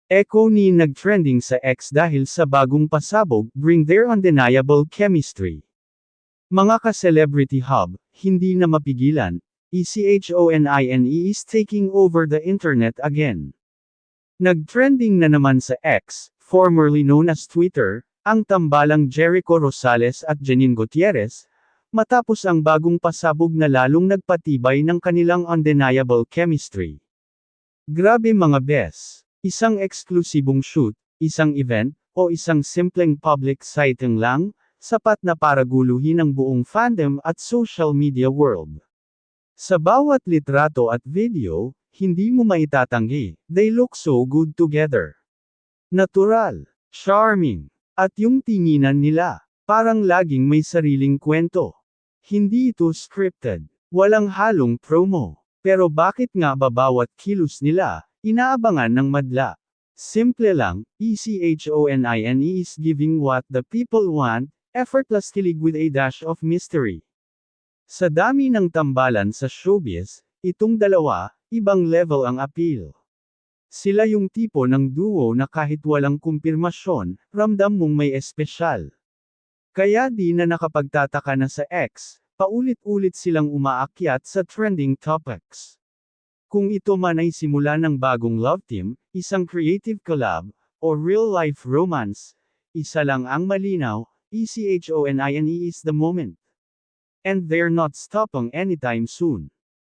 Echo ni nag-trending sa X dahil sa bagong pasabog, bring their undeniable chemistry. Mga ka-celebrity hub, hindi na mapigilan, ECHONINE is taking over the internet again. Nag-trending na naman sa X, formerly known as Twitter, ang tambalang Jericho Rosales at Janine Gutierrez, matapos ang bagong pasabog na lalong nagpatibay ng kanilang undeniable chemistry. Grabe mga bes! Isang eksklusibong shoot, isang event, o isang simpleng public sighting lang, sapat na para guluhin ang buong fandom at social media world. Sa bawat litrato at video, hindi mo maitatanggi, they look so good together. Natural, charming, at yung tinginan nila, parang laging may sariling kwento. Hindi ito scripted, walang halong promo. Pero bakit nga ba bawat kilos nila, inaabangan ng madla? Simple lang, ECHONINE is giving what the people want, effortless kilig with a dash of mystery. Sa dami ng tambalan sa showbiz, itong dalawa, ibang level ang appeal. Sila yung tipo ng duo na kahit walang kumpirmasyon, ramdam mong may espesyal. Kaya di na nakapagtataka na sa X, paulit-ulit silang umaakyat sa trending topics. Kung ito man ay simula ng bagong love team, isang creative collab, o real-life romance, isa lang ang malinaw, ECHONINE is the moment. And they're not stopping anytime soon.